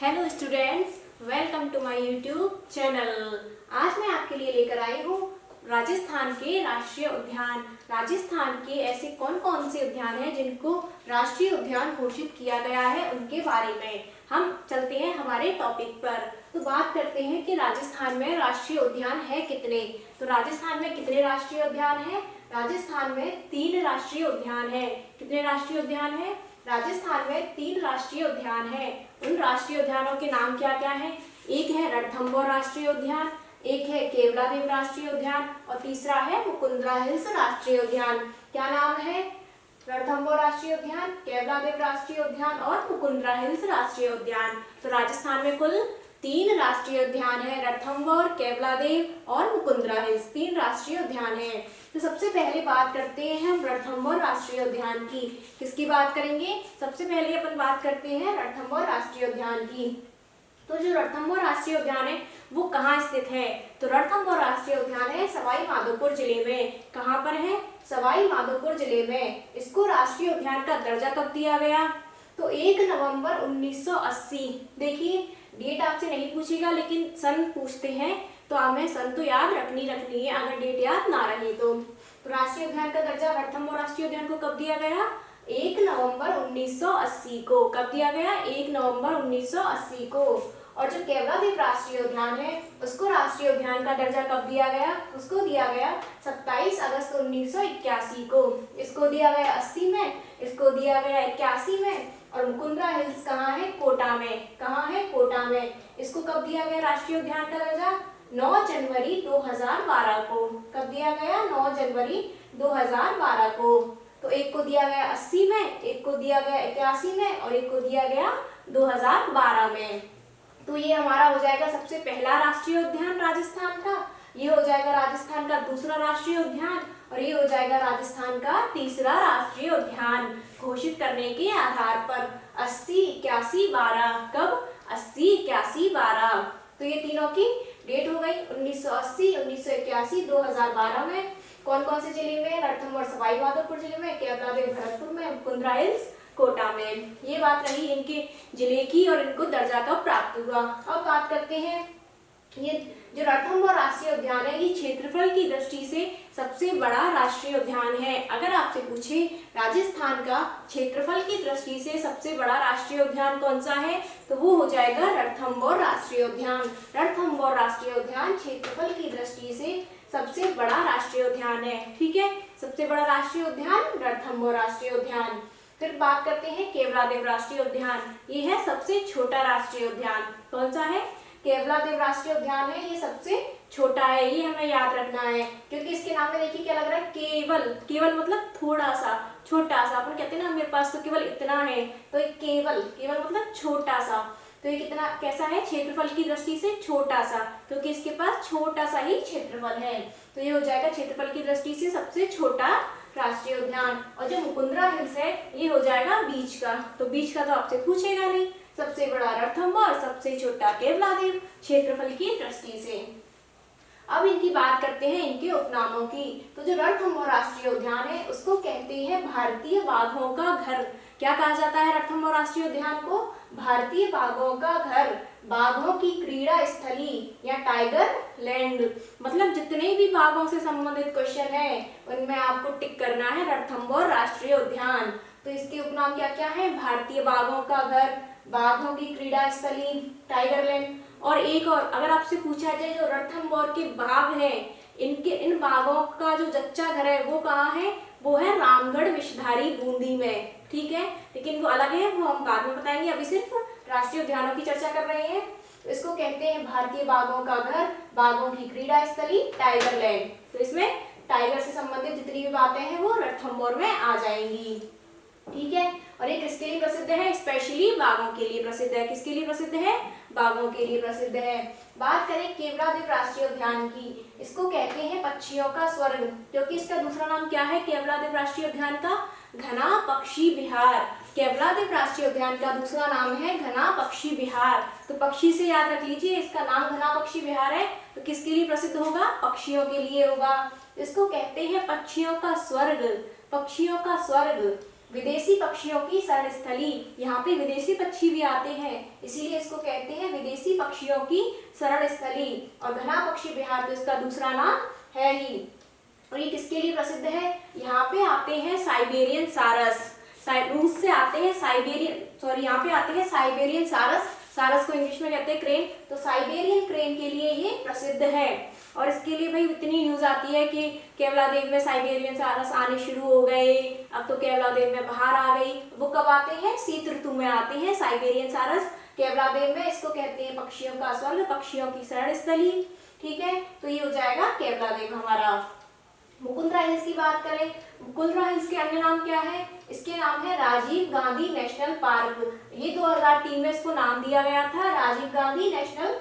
Hello students, welcome to my YouTube channel. आज मैं आपके लिए लेकर आई हूँ राजस्थान के राष्ट्रीय उद्यान। राजस्थान के ऐसे कौन कौन से उद्यान हैं जिनको राष्ट्रीय उद्यान घोषित किया गया है, उनके बारे में हम चलते हैं हमारे टॉपिक पर। तो बात करते हैं कि राजस्थान में राष्ट्रीय उद्यान है कितने। तो राजस्थान में कितने राष्ट्रीय उद्यान हैं? राजस्थान में 3 राष्ट्रीय उद्यान हैं। कितने राष्ट्रीय उद्यान हैं? राजस्थान में 3 राष्ट्रीय उद्यान हैं। उन राष्ट्रीय उद्यानों के नाम क्या क्या हैं? एक है रणथंभौर राष्ट्रीय उद्यान, एक है केवलादेव राष्ट्रीय उद्यान और तीसरा है मुकुंद्रा हिल्स राष्ट्रीय उद्यान। क्या नाम है? रणथंभौर राष्ट्रीय उद्यान, केवलादेव राष्ट्रीय उद्यान और मुकुंद्रा हिल्स राष्ट्रीय उद्यान। तो राजस्थान में कुल 3 राष्ट्रीय उद्यान है। रणथंभौर, केवलादेव और मुकुंद्रा हिल्स 3 राष्ट्रीय उद्यान है। तो सबसे पहले बात करते हैं हम रणथंभौर राष्ट्रीय उद्यान की। किसकी बात करेंगे? सबसे पहले अपन बात करते हैं रणथंभौर राष्ट्रीय उद्यान की। तो जो रणथंभौर राष्ट्रीय उद्यान है वो कहाँ स्थित है? तो रणथंभौर राष्ट्रीय उद्यान है सवाई माधोपुर जिले में। कहाँ पर है? सवाई माधोपुर जिले में। इसको राष्ट्रीय उद्यान का दर्जा कब दिया गया? तो 1 नवंबर 1980। देखिए, डेट आपसे नहीं पूछेगा लेकिन सन पूछते हैं, तो हमें सन तो याद रखनी है अगर डेट याद ना रहे तो। राष्ट्रीय उद्यान का दर्जा रणथंभौर राष्ट्रीय उद्यान को कब दिया गया? 1 नवंबर 1980 को। कब दिया गया? 1 नवंबर 1980 को। और जो केवलादेव राष्ट्रीय उद्यान है उसको राष्ट्रीय उद्यान का दर्जा कब दिया गया? उसको दिया गया 27 अगस्त 1981 को। इसको दिया गया 80 में, इसको दिया गया 81 में। और मुकुंद्रा हिल्स कहाँ है? कोटा में। कहाँ है? कोटा में। इसको कब दिया गया राष्ट्रीय उद्यान का दर्जा? 9 जनवरी 2012 को। कब दिया गया? 9 जनवरी 2012 को। तो एक को दिया गया 80 में, एक को दिया गया 81 में और एक को दिया गया 2012 में। तो ये हमारा हो जाएगा सबसे पहला राष्ट्रीय उद्यान राजस्थान का, ये हो जाएगा राजस्थान का दूसरा राष्ट्रीय उद्यान और ये हो जाएगा राजस्थान का तीसरा राष्ट्रीय उद्यान घोषित करने के आधार पर 80, 81, 12। कब? 80, 81, 12। तो ये तीनों की डेट हो गई 1980, 1981, 2012 में। कौन कौन से जिले में? रणथंभौर सवाई माधोपुर जिले में, केवलादेव भरतपुर में, मुकुंद्रा हिल्स कोटा में। ये बात रही इनके जिले की और इनको दर्जा कब प्राप्त हुआ। अब बात करते हैं, ये जो रणथंभौर राष्ट्रीय उद्यान है ये क्षेत्रफल की दृष्टि से सबसे बड़ा राष्ट्रीय उद्यान है। अगर आपसे पूछे राजस्थान का क्षेत्रफल की दृष्टि से सबसे बड़ा राष्ट्रीय उद्यान कौन सा है, तो वो हो जाएगा रणथंभौर राष्ट्रीय उद्यान। रणथंभौर राष्ट्रीय उद्यान क्षेत्रफल की दृष्टि से सबसे बड़ा राष्ट्रीय उद्यान है। ठीक है, सबसे बड़ा राष्ट्रीय उद्यान रणथंभौर राष्ट्रीय उद्यान। फिर बात करते हैं केवलादेव राष्ट्रीय उद्यान। ये है सबसे छोटा राष्ट्रीय उद्यान। कौन सा है? केवलादेव राष्ट्रीय उद्यान है, ये सबसे छोटा है। ये हमें याद रखना है क्योंकि इसके नाम में देखिए क्या लग रहा है? केवल। केवल मतलब थोड़ा सा, छोटा सा। अपन कहते हैं ना मेरे पास तो केवल इतना है, तो एक केवल, केवल मतलब छोटा सा। तो ये कितना कैसा है? क्षेत्रफल की दृष्टि से छोटा सा, क्योंकि इसके पास छोटा सा ही क्षेत्रफल है। तो ये हो जाएगा क्षेत्रफल की दृष्टि से सबसे छोटा राष्ट्रीय उद्यान। और जो मुकुंद्रा हिल्स है ये हो जाएगा बीच का। तो बीच का तो आपसे पूछेगा नहीं। सबसे बड़ा रणथंभौर, सबसे छोटा केवलादेव क्षेत्रफल की दृष्टि से। अब इनकी बात करते हैं इनके उपनामों की। तो जो रणथंभौर राष्ट्रीय उद्यान है उसको कहते हैं भारतीय बाघों का घर। क्या कहा जाता है रणथंभौर राष्ट्रीय उद्यान को? भारतीय बाघों का घर, बाघों की क्रीड़ा स्थली या टाइगर लैंड। मतलब जितने भी बाघों से संबंधित क्वेश्चन है उनमें आपको टिक करना है रणथंभौर राष्ट्रीय उद्यान। तो इसके उपनाम क्या क्या है? भारतीय बाघों का घर, बाघों की क्रीड़ा स्थली, टाइगर लैंड। और एक और अगर आपसे पूछा जाए जो रणथंभौर के बाघ हैं, इन बाघों का जो जच्चा घर है वो कहाँ है? वो है रामगढ़ विषधारी बूंदी में। ठीक है, लेकिन वो अलग है, वो हम बाद में बताएंगे। अभी सिर्फ राष्ट्रीय उद्यानों की चर्चा कर रहे हैं। तो इसको कहते हैं भारतीय बाघों का घर, बाघों की क्रीड़ा स्थली, टाइगर लैंड। तो इसमें टाइगर से संबंधित जितनी भी बातें हैं वो रणथंभौर में आ जाएंगी। ठीक है, और ये किसके लिए प्रसिद्ध है? स्पेशली बाघों के लिए प्रसिद्ध है। किसके लिए प्रसिद्ध है? बाघों के लिए प्रसिद्ध है। बात करें केवलादेव राष्ट्रीय उद्यान की, इसको कहते हैं पक्षियों का स्वर्ग, क्योंकि इसका दूसरा नाम क्या है केवलादेव राष्ट्रीय उद्यान का? घना पक्षी विहार। केवलादेव राष्ट्रीय उद्यान का दूसरा नाम है घना पक्षी विहार। तो पक्षी से याद रख लीजिए, इसका नाम घना पक्षी विहार है। तो किसके लिए प्रसिद्ध होगा? पक्षियों के लिए होगा। इसको कहते हैं पक्षियों का स्वर्ग, पक्षियों का स्वर्ग। विदेशी पक्षियों की शरण स्थली। यहाँ पे विदेशी पक्षी भी आते हैं, इसीलिए इसको कहते हैं विदेशी पक्षियों की शरण स्थली। और घना पक्षी विहार तो इसका दूसरा नाम है ही। और ये किसके लिए प्रसिद्ध है? यहाँ पे आते हैं साइबेरियन सारस, रूस से आते हैं यहाँ पे आते हैं साइबेरियन सारस। सारस को इंग्लिश में कहते हैं क्रेन, तो साइबेरियन क्रेन के लिए ये प्रसिद्ध है। और इसके लिए भाई इतनी न्यूज आती है कि केवलादेव में साइबेरियन सारस आने शुरू हो गए, अब तो केवलादेव में बाहर आ गई। वो कब आते हैं? शीत ऋतु में आते हैं साइबेरियन सारस केवलादेव में। इसको कहते हैं पक्षियों का स्वर्ग, पक्षियों की शरण स्थली। ठीक है, तो ये हो जाएगा केवलादेव हमारा। मुकुंदरा हिल्स की बात करें, मुकुंदरा हिल्स के अन्य नाम क्या है? इसके नाम है राजीव गांधी नेशनल पार्क। ये 2003 में इसको नाम दिया गया था राजीव गांधी नेशनल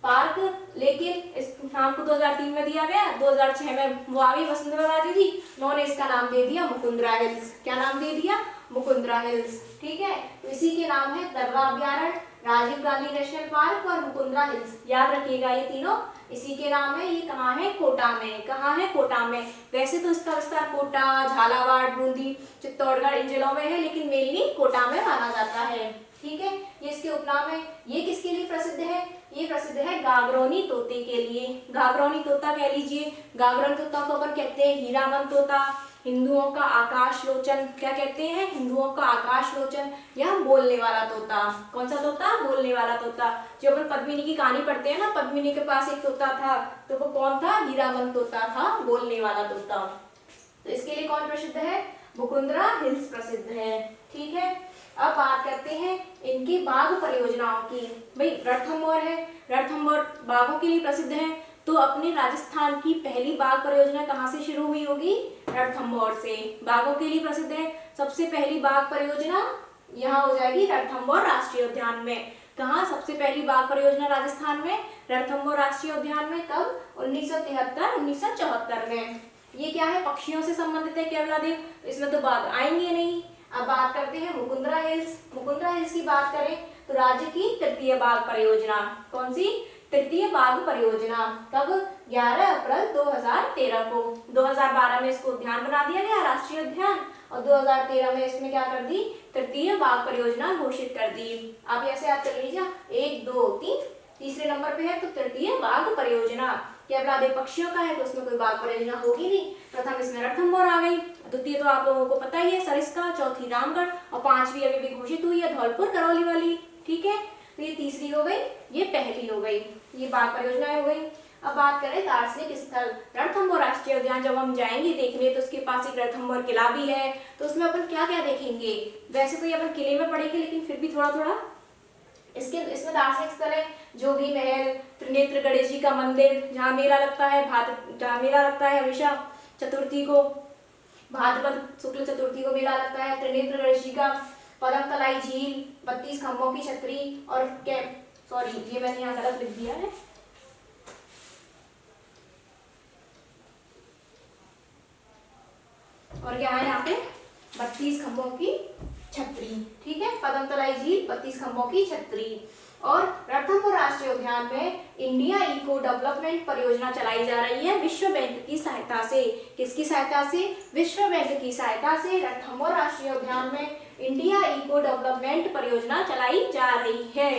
पार्क, लेकिन इस नाम को 2003 में दिया गया, 2006 में वो आ गई वसुंधरा राजे जी, उन्होंने इसका नाम दे दिया मुकुंदरा हिल्स। क्या नाम दे दिया? मुकुंदरा हिल्स। ठीक है, तो इसी के नाम है दर्रा अभ्यारण्य, राजीव गांधी नेशनल पार्क और मुकुंदरा हिल्स। याद रखिएगा ये तीनों इसी के नाम है। ये कहाँ है? कोटा में। कहाँ है? कोटा में। वैसे तो इसका विस्तार कोटा, झालावाड़, बूंदी, चित्तौड़गढ़ इन जिलों में है, लेकिन मेनली कोटा में माना जाता है। ठीक है, ये इसके उपनाम है। ये किसके लिए प्रसिद्ध है? ये प्रसिद्ध है गागरौनी तोते के लिए। गागरौनी तोता कह लीजिए। गागरौनी तोता को अपन कहते हैं हीरामन तोता, हिंदुओं का आकाश लोचन। क्या कहते हैं? हिंदुओं का आकाश लोचन या बोलने वाला तोता। कौन सा तोता? बोलने वाला तोता। जो अपन पद्मिनी की कहानी पढ़ते हैं ना, पद्मिनी के पास एक तोता था, तो वो कौन था? हीरामन तोता था, बोलने वाला तोता। तो इसके लिए कौन प्रसिद्ध है? मुकुंदरा हिल्स प्रसिद्ध है। ठीक है, अब बात करते हैं इनकी बाघ परियोजनाओं की। भाई रणथंभौर है, रणथंभौर बाघों के लिए प्रसिद्ध है, तो अपने राजस्थान की पहली बाघ परियोजना कहाँ से शुरू हुई होगी? रणथंभौर से। बाघों के लिए प्रसिद्ध है, सबसे पहली बाघ परियोजना यहाँ हो जाएगी रणथंभौर राष्ट्रीय उद्यान में। कहाँ सबसे पहली बाघ परियोजना? राजस्थान में, रणथंभौर राष्ट्रीय उद्यान में। कब? 1973-1974 में। ये क्या है? पक्षियों से संबंधित है केवलादेव, इसमें तो बाघ आएंगे नहीं। अब बात करते हैं मुकुंदरा हिल्स। मुकुंदरा हिल्स की बात करें तो राज्य की तृतीय बाघ परियोजना। कौन सी? तृतीय बाघ परियोजना। कब? 11 अप्रैल 2013 को। 2012 में इसको उद्यान बना दिया गया, राष्ट्रीय उद्यान, और 2013 में इसमें क्या कर दी? तृतीय बाघ परियोजना घोषित कर दी। आप ऐसे याद कर लीजिए, 1 2 3, तीसरे नंबर पे है तो तृतीय बाघ परियोजना। केवलादेव पक्षियों का है तो उसमें कोई बाघ परियोजना होगी नहीं। प्रथम इसमें रणथंभौर आ गई, द्वितीय तो आप लोगों को पता ही है सरिस्का, चौथी रामगढ़, और पांचवी अभी भी घोषित हुई है धौलपुर करौली वाली। ठीक है, तो ये तीसरी हो गई, ये पहली हो गई, ये बाघ परियोजना हो गई। अब बात करें दार्शनिक स्थल। रणथंभौर राष्ट्रीय उद्यान जब हम जाएंगे देखने तो उसके पास एक रणथंभौर किला भी है, तो उसमें अपन क्या क्या देखेंगे? वैसे तो ये अपन किले में पढ़ेंगे, लेकिन फिर भी थोड़ा थोड़ा इसमें दार्शनिक स्थल है, जोगी महल, त्रिनेत्र गणेश जी का मंदिर, जहाँ मेला लगता है, हमेशा चतुर्थी को, भाद्रपद शुक्ल चतुर्थी को मेला लगता है। त्रिनेत्र गणेश जी का, पदम तलाई झील, 32 खंभों की छतरी, और ये मैंने यहाँ गलत लिख दिया है, और क्या है यहाँ पे? 32 खंभों की छतरी। ठीक है, पदम तलाई झील, 32 खंभों की छतरी। और रणथंभौर राष्ट्रीय उद्यान में इंडिया इको डेवलपमेंट परियोजना चलाई जा रही है विश्व बैंक की सहायता से। किसकी सहायता से? विश्व बैंक की सहायता से रणथंभौर राष्ट्रीय उद्यान में इंडिया इको डेवलपमेंट परियोजना चलाई जा रही है।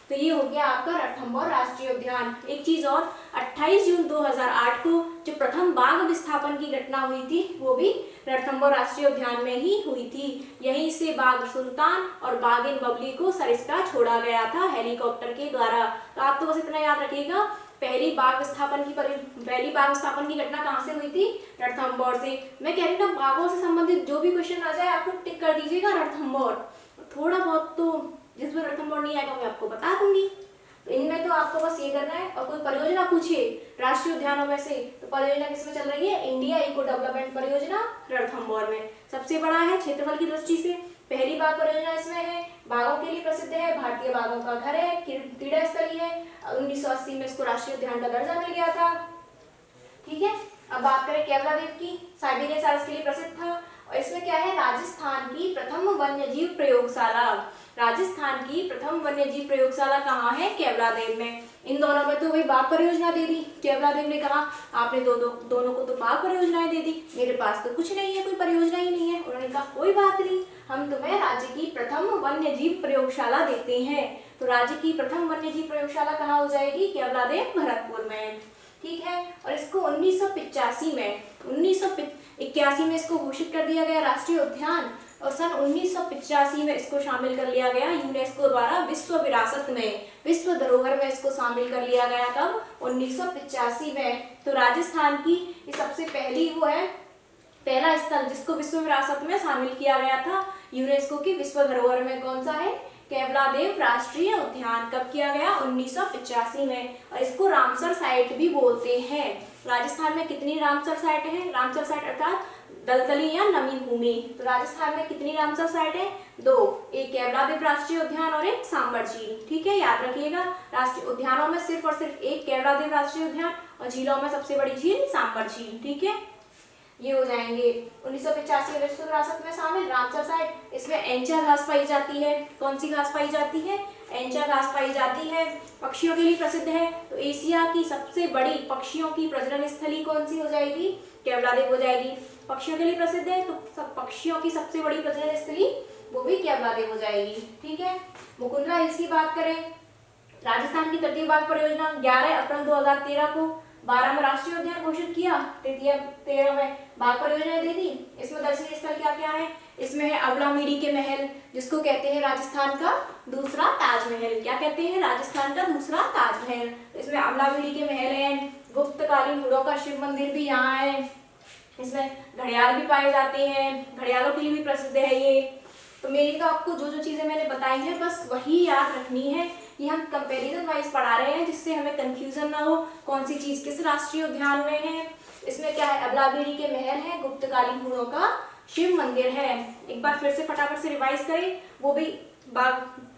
तो ये हो गया आपका रणथंभौर राष्ट्रीय उद्यान। एक चीज और, 28 जून 2008 को जो प्रथम बाघ विस्थापन की घटना हुई थी वो भी रणथंभौर राष्ट्रीय उद्यान में ही हुई थी। यहीं से बाघ सुल्तान और बाघिन बबली को सरिस्का छोड़ा गया था हेलीकॉप्टर के द्वारा। तो आप तो बस इतना याद रखिएगा, पहली बाघ विस्थापन की घटना कहाँ से हुई थी? रणथंभौर से। मैं कह रही हूँ ना, बाघों से संबंधित जो भी क्वेश्चन आ जाए आपको टिक कर दीजिएगा रणथंभौर। थोड़ा बहुत तो जिसमें रणथंभौर नहीं आएगा मैं आपको बता दूंगी। तो इनमें तो आपको बस ये करना है। और कोई परियोजना पूछे राष्ट्रीय उद्यानों में से, तो परियोजना किसमें चल रही है? इंडिया इको डेवलपमेंट परियोजना रणथंभौर में। सबसे बड़ा है क्षेत्रफल की दृष्टि से, पहली बाघ परियोजना इसमें है, बाघों के लिए प्रसिद्ध है, भारतीय बाघों का घर है, क्रीड़ा स्थली है, 1980 में इसको राष्ट्रीय उद्यान का दर्जा मिल गया था। ठीक है, अब बात करें केवलादेव की, साइबेरियन सारस के लिए प्रसिद्ध था। और इसमें क्या है? राजस्थान की प्रथम वन्यजीव प्रयोगशाला। राजस्थान की प्रथम वन्यजीव प्रयोगशाला कहाँ है? केवलादेव में। इन दोनों में तो वही बाघ परियोजना दे दी। केवलादेव ने कहा आपने दोनों को तो बाघ परियोजनाएं दे दी, मेरे पास तो कुछ नहीं है, कोई परियोजना ही नहीं है। उन्होंने कहा कोई बात नहीं, हम तुम्हें राज्य की प्रथम वन्यजीव प्रयोगशाला देते हैं। तो राज्य की प्रथम वन्यजीव प्रयोगशाला कहाँ हो जाएगी? केवलादेव भरतपुर में। ठीक है। और इसको 1981 में इसको घोषित कर दिया गया राष्ट्रीय उद्यान, और सन 1985 में इसको शामिल कर लिया गया यूनेस्को द्वारा विश्व विरासत में, विश्व धरोहर में इसको शामिल कर लिया गया। कब? 1985 में। तो राजस्थान की ये सबसे पहली वो है, पहला स्थल जिसको विश्व विरासत में शामिल किया गया था यूनेस्को की विश्व धरोहर में। कौन सा है? केवलादेव राष्ट्रीय उद्यान। कब किया गया? 1985 में। और इसको रामसर साइट भी बोलते हैं। राजस्थान में कितनी रामसर साइट है? रामसर साइट अर्थात दलदली या नमी भूमि। तो राजस्थान में कितनी रामसर साइट है? 2, एक केवलादेव राष्ट्रीय उद्यान और एक सांबर झील। ठीक है, याद रखिएगा। राष्ट्रीय उद्यानों में सिर्फ और सिर्फ एक केवलादेव राष्ट्रीय उद्यान, और झीलों में सबसे बड़ी झील सांबर झील। ठीक है, ये हो जाएंगे 1985 में विश्व विरासत में शामिल रामसर साइट। इसमें एंचा घास पाई जाती है। कौन सी घास पाई जाती है? एंचा घास पाई जाती है। पक्षियों के लिए प्रसिद्ध है। तो एशिया की सबसे बड़ी पक्षियों की प्रजनन स्थली कौन सी हो जाएगी? केवलादेव हो जाएगी। पक्षियों के लिए प्रसिद्ध है तो सब पक्षियों की सबसे बड़ी प्रजनन स्थली वो भी केवलादेव हो जाएगी। ठीक है। मुकुंदरा हिल्स की बात करें, राजस्थान की तटीय बाघ परियोजना 11 अप्रैल 2013 को 12 में राष्ट्रीय उद्यान घोषित किया, 13 में बाघ परियोजना दे दी। इसमें दर्शनीय स्थल क्या क्या है? इसमें है अवलामीडी के महल, जिसको कहते हैं राजस्थान का दूसरा ताजमहल। क्या कहते हैं? राजस्थान का दूसरा ताजमहल। इसमें अवलामीडी के महल है। गुप्तकालीन घोड़ों का शिव मंदिर भी यहाँ है। इसमें घड़ियाल भी पाए जाते हैं, घड़ियालों के लिए भी प्रसिद्ध है ये। तो मेरी तो आपको जो जो चीजें मैंने बताई हैं बस वही याद रखनी है। ये हम कंपैरिजन वाइज पढ़ा रहे हैं जिससे हमें कंफ्यूजन ना हो कौन सी चीज किस राष्ट्रीय उद्यान में है। इसमें क्या है? अवलामीडी के महल है, गुप्तकालीन घोड़ों का शिव मंदिर है। एक बार फिर से फटाफट से रिवाइज करें, वो भी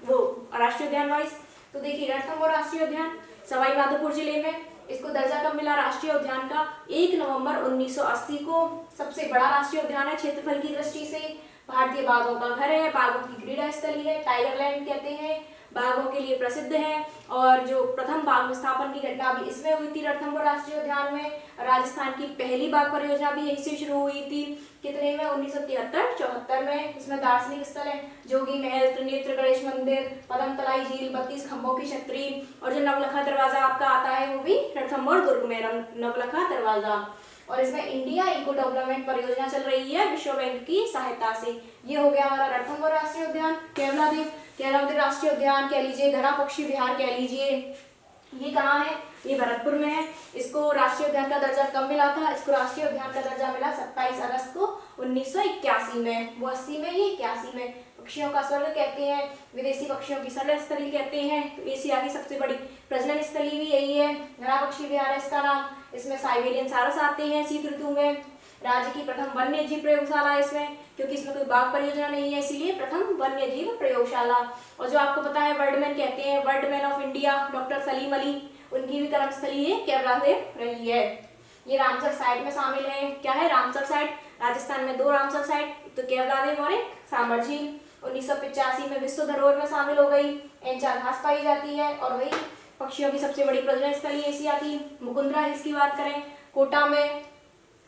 वो राष्ट्रीय उद्यान वाइज। तो देखिए, रणथंभौर राष्ट्रीय उद्यान सवाई माधोपुर जिले में। इसको दर्जा कब मिला राष्ट्रीय उद्यान का? 1 नवंबर 1980 को। सबसे बड़ा राष्ट्रीय उद्यान है क्षेत्रफल की दृष्टि से। भारतीय बाघों का घर है, बाघों की क्रीड़ा स्थली है, टाइगर लैंड कहते हैं, बाघों के लिए प्रसिद्ध है। और जो प्रथम बाघ विस्थापन की घटना भी इसमें हुई थी रणथंभौर राष्ट्रीय उद्यान में। राजस्थान की पहली बाघ परियोजना भी यहीं से शुरू हुई थी। कितने में? 1973-74 में। इसमें दार्शनिक स्थल है जोगी महल, त्रिनेत्र गणेश मंदिर, पदमतलाई झील, 32 खंभों की छतरी, और जो नवलखा दरवाजा आपका आता है वो भी रणथंभौर दुर्ग में नवलखा दरवाजा। और इसमें इंडिया इको डेवलपमेंट परियोजना चल रही है विश्व बैंक की सहायता से। ये हो गया हमारा रणथंभौर राष्ट्रीय उद्यान। केवलादेव राष्ट्रीय उद्यान कह लीजिए, घना पक्षी विहार कह लीजिए, ये कहाँ है? ये भरतपुर में है। इसको राष्ट्रीय उद्यान का दर्जा कब मिला था? इसको राष्ट्रीय उद्यान का दर्जा मिला 27 अगस्त को 1981 में। वो 80 में, ये 81 में। पक्षियों का स्वर्ग कहते हैं, विदेशी पक्षियों की सर्व स्थली कहते हैं। तो एशिया की सबसे बड़ी प्रजनन स्थली भी यही है। घना पक्षी विहार है इसका नाम। इसमें साइबेरियन सारस आते हैं शीत ऋतु में। राज्य की प्रथम वन्य जीव प्रयोगशाला है इसमें, क्योंकि इसमें कोई बाघ परियोजना नहीं है इसीलिए प्रथम वन्य जीव प्रयोगशाला। और जो आपको पता है वर्ल्डमैन कहते हैं, birdman of India doctor Salim Ali, उनकी भी कर्मस्थली ये केवलादेव रही है। ये रामसर साइट में शामिल है। क्या है? Ramsar site. राजस्थान में 2 रामसर साइट, तो केवलादेव और एक सांबर झील। 1985 में विश्व धरोहर में शामिल हो गई। एंचा घास पाई जाती है, और वही पक्षियों की सबसे बड़ी प्रजनन स्थली एशिया की। मुकुंदरा हिल्स की बात करें, कोटा में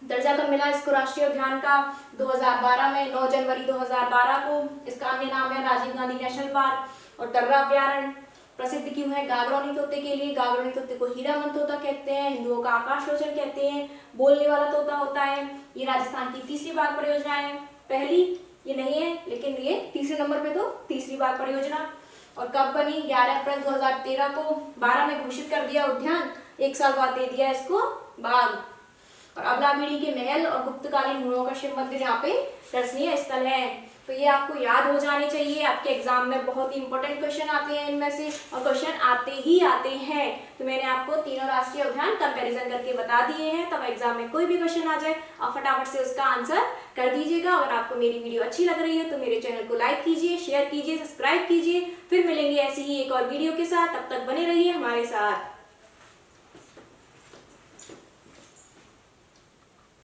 दर्जा कब मिला इसको राष्ट्रीय उद्यान का? 2012 में, 9 जनवरी 2012 को। इसका अन्य नाम है राजीव गांधी नेशनल पार्क। और दर्रा अभ्यारण्य प्रसिद्ध क्यों है? गागरोनी तोते के लिए। गागरोनी तोते को हीरामन तोता कहते हैं, हिंदुओं का आकाश लोचन कहते हैं, बोलने वाला तोता होता है। ये राजस्थान की तीसरी बाघ परियोजना है। पहली ये नहीं है, लेकिन ये तीसरे नंबर पे तो तीसरी बाघ परियोजना। और कब बनी? 11 अप्रैल 2013 को। 12 में घोषित कर दिया उद्यान, 1 साल बाद दे दिया इसको बाघ। और अवलामीडी के महल और गुप्तकालीन घोड़ों का शिव मंदिर यहाँ पे दर्शनीय स्थल है। तो ये आपको याद हो जाने चाहिए। आपके एग्जाम में बहुत ही इंपॉर्टेंट क्वेश्चन आते हैं इनमें से, और क्वेश्चन आते ही आते हैं। तो मैंने आपको तीनों राष्ट्रीय उद्यान कंपैरिजन करके बता दिए हैं। तब एग्जाम में कोई भी क्वेश्चन आ जाए आप फटाफट से उसका आंसर कर दीजिएगा। अगर आपको मेरी वीडियो अच्छी लग रही है तो मेरे चैनल को लाइक कीजिए, शेयर कीजिए, सब्सक्राइब कीजिए। फिर मिलेंगे ऐसी ही एक और वीडियो के साथ। तब तक बने रहिए हमारे साथ।